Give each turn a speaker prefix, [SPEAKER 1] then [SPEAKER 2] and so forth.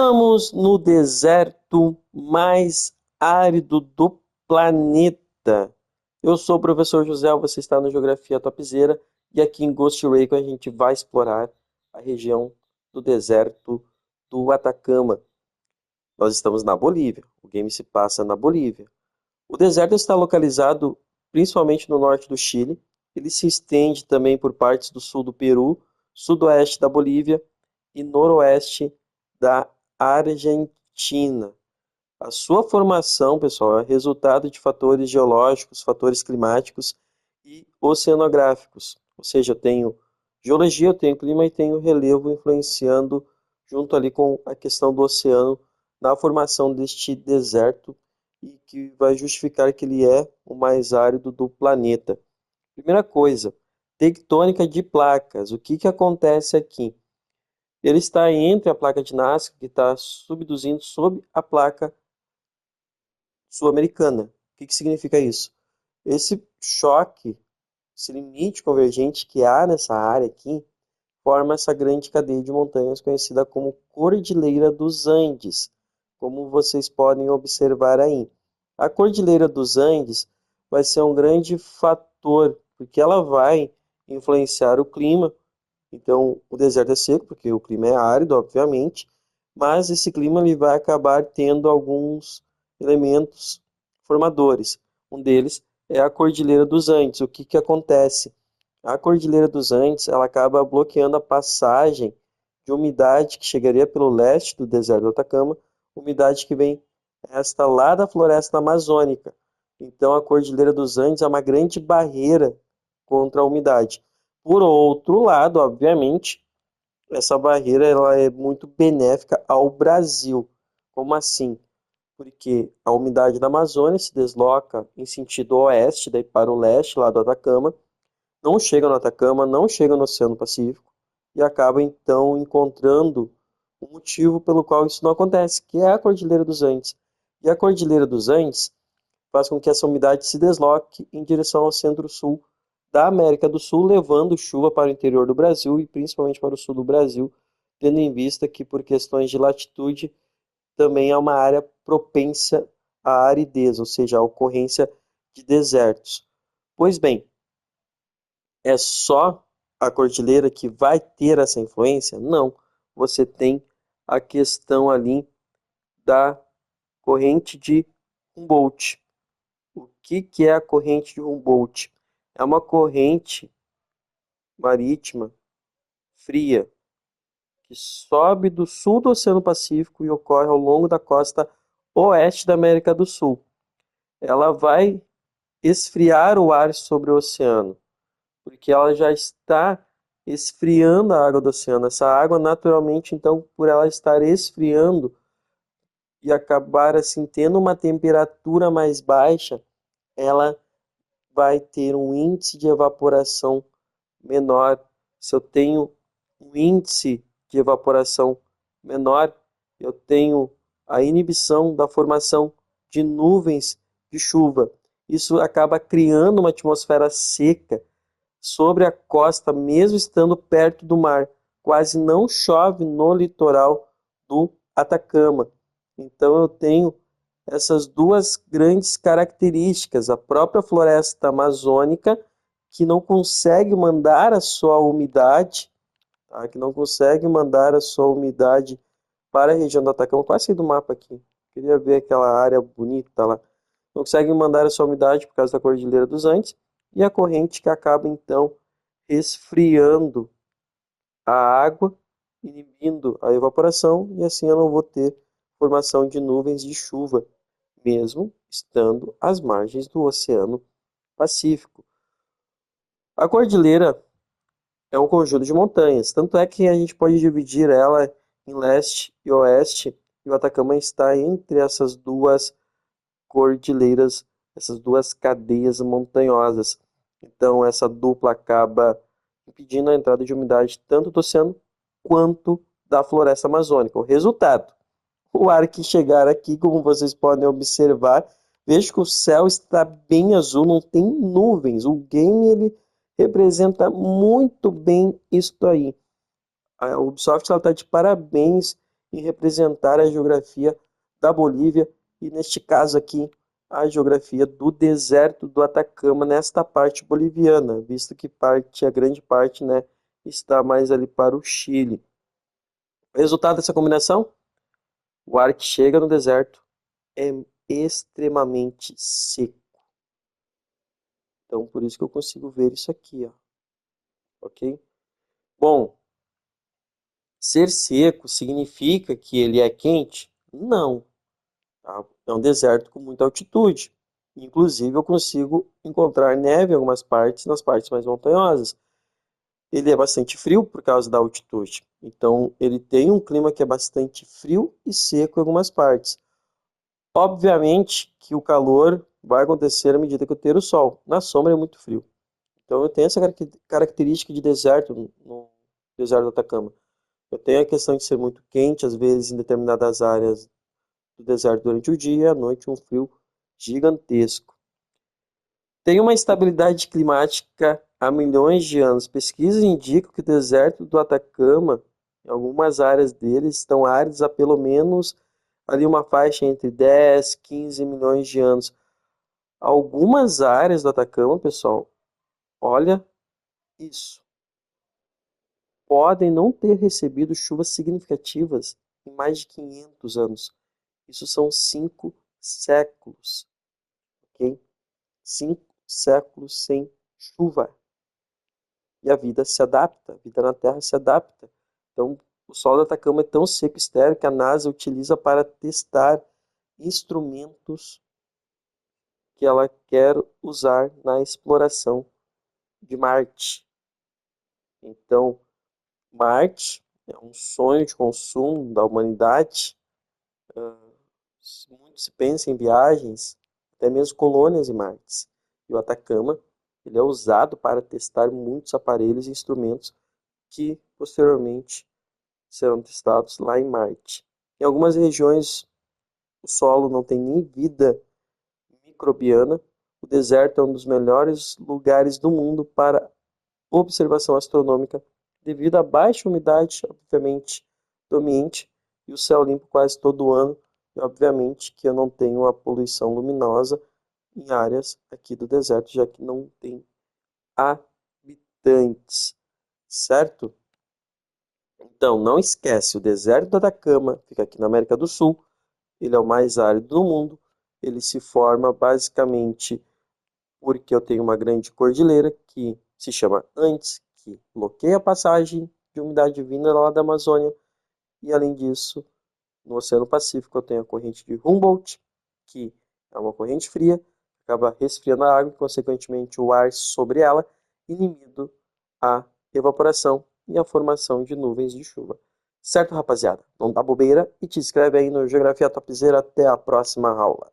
[SPEAKER 1] Estamos no deserto mais árido do planeta. Eu sou o professor José, você está no Geografia Topzera e aqui em Ghost Recon a gente vai explorar a região do deserto do Atacama. Nós estamos na Bolívia, o game se passa na Bolívia. O deserto está localizado principalmente no norte do Chile. Ele se estende também por partes do sul do Peru, sudoeste da Bolívia e noroeste da Argentina. A sua formação, pessoal, é resultado de fatores geológicos, fatores climáticos e oceanográficos. Ou seja, eu tenho geologia, eu tenho clima e tenho relevo influenciando junto ali com a questão do oceano na formação deste deserto e que vai justificar que ele é o mais árido do planeta. Primeira coisa, tectônica de placas. O que acontece aqui? Ele está entre a placa de Nazca, que está subduzindo sobre a placa sul-americana. O que significa isso? Esse choque, esse limite convergente que há nessa área aqui, forma essa grande cadeia de montanhas conhecida como Cordilheira dos Andes, como vocês podem observar aí. A Cordilheira dos Andes vai ser um grande fator, porque ela vai influenciar o clima. Então, o deserto é seco, porque o clima é árido, obviamente, mas esse clima ele vai acabar tendo alguns elementos formadores. Um deles é a Cordilheira dos Andes. O que acontece? A Cordilheira dos Andes ela acaba bloqueando a passagem de umidade que chegaria pelo leste do deserto do Atacama, umidade que vem esta lá da floresta amazônica. Então, a Cordilheira dos Andes é uma grande barreira contra a umidade. Por outro lado, obviamente, essa barreira ela é muito benéfica ao Brasil. Como assim? Porque a umidade da Amazônia se desloca em sentido oeste, daí para o leste, lá do Atacama, não chega no Atacama, não chega no Oceano Pacífico, e acaba então encontrando o motivo pelo qual isso não acontece, que é a Cordilheira dos Andes. E a Cordilheira dos Andes faz com que essa umidade se desloque em direção ao centro-sul da América do Sul, levando chuva para o interior do Brasil e principalmente para o sul do Brasil, tendo em vista que por questões de latitude também é uma área propensa à aridez, ou seja, à ocorrência de desertos. Pois bem, é só a cordilheira que vai ter essa influência? Não. Você tem a questão ali da corrente de Humboldt. O que é a corrente de Humboldt? É uma corrente marítima fria que sobe do sul do Oceano Pacífico e ocorre ao longo da costa oeste da América do Sul. Ela vai esfriar o ar sobre o oceano, porque ela já está esfriando a água do oceano. Essa água, naturalmente, então, por ela estar esfriando e acabar assim tendo uma temperatura mais baixa, ela vai ter um índice de evaporação menor. Se eu tenho um índice de evaporação menor, eu tenho a inibição da formação de nuvens de chuva. Isso acaba criando uma atmosfera seca sobre a costa, mesmo estando perto do mar. Quase não chove no litoral do Atacama. Então eu tenho essas duas grandes características. A própria floresta amazônica, que não consegue mandar a sua umidade, tá? Que não consegue mandar a sua umidade para a região do Atacama. Quase saí do mapa aqui. Queria ver aquela área bonita lá. Não consegue mandar a sua umidade por causa da Cordilheira dos Andes. E a corrente que acaba, então, esfriando a água, inibindo a evaporação, e assim eu não vou ter formação de nuvens de chuva, mesmo estando às margens do Oceano Pacífico. A cordilheira é um conjunto de montanhas, tanto é que a gente pode dividir ela em leste e oeste, e o Atacama está entre essas duas cordilheiras, essas duas cadeias montanhosas. Então essa dupla acaba impedindo a entrada de umidade tanto do oceano quanto da floresta amazônica. O resultado, o ar que chegar aqui, como vocês podem observar, vejo que o céu está bem azul, não tem nuvens. O game ele representa muito bem isso aí. A Ubisoft está de parabéns em representar a geografia da Bolívia e, neste caso aqui, a geografia do deserto do Atacama nesta parte boliviana, visto que a grande parte, né, está mais ali para o Chile. O resultado dessa combinação? O ar que chega no deserto é extremamente seco. Então, por isso que eu consigo ver isso aqui, ó. Ok? Bom, ser seco significa que ele é quente? Não. Tá? É um deserto com muita altitude. Inclusive, eu consigo encontrar neve em algumas partes, nas partes mais montanhosas. Ele é bastante frio por causa da altitude. Então, ele tem um clima que é bastante frio e seco em algumas partes. Obviamente que o calor vai acontecer à medida que eu ter o sol. Na sombra é muito frio. Então, eu tenho essa característica de deserto no deserto do Atacama. Eu tenho a questão de ser muito quente, às vezes em determinadas áreas do deserto durante o dia, e à noite um frio gigantesco. Tem uma estabilidade climática há milhões de anos. Pesquisas indicam que o deserto do Atacama, em algumas áreas dele, estão áridas há pelo menos ali uma faixa entre 10, 15 milhões de anos. Algumas áreas do Atacama, pessoal, olha isso, podem não ter recebido chuvas significativas em mais de 500 anos. Isso são 5 séculos, ok? 5 séculos sem chuva. E a vida se adapta, a vida na Terra se adapta. Então, o solo do Atacama é tão seco e estéril que a NASA utiliza para testar instrumentos que ela quer usar na exploração de Marte. Então, Marte é um sonho de consumo da humanidade. Muito se pensa em viagens, até mesmo colônias em Marte. E o Atacama, ele é usado para testar muitos aparelhos e instrumentos que posteriormente serão testados lá em Marte. Em algumas regiões, o solo não tem nem vida microbiana. O deserto é um dos melhores lugares do mundo para observação astronômica devido à baixa umidade, obviamente, do ambiente e o céu limpo quase todo o ano. E, obviamente, que eu não tenho a poluição luminosa em áreas aqui do deserto, já que não tem habitantes, certo? Então, não esquece, o deserto do Atacama fica aqui na América do Sul, ele é o mais árido do mundo, ele se forma basicamente porque eu tenho uma grande cordilheira que se chama Andes, que bloqueia a passagem de umidade vinda lá da Amazônia, e além disso, no Oceano Pacífico eu tenho a corrente de Humboldt, que é uma corrente fria, acaba resfriando a água e, consequentemente, o ar sobre ela, inibindo a evaporação e a formação de nuvens de chuva. Certo, rapaziada? Não dá bobeira e te inscreve aí no Geografia Topzera. Até a próxima aula.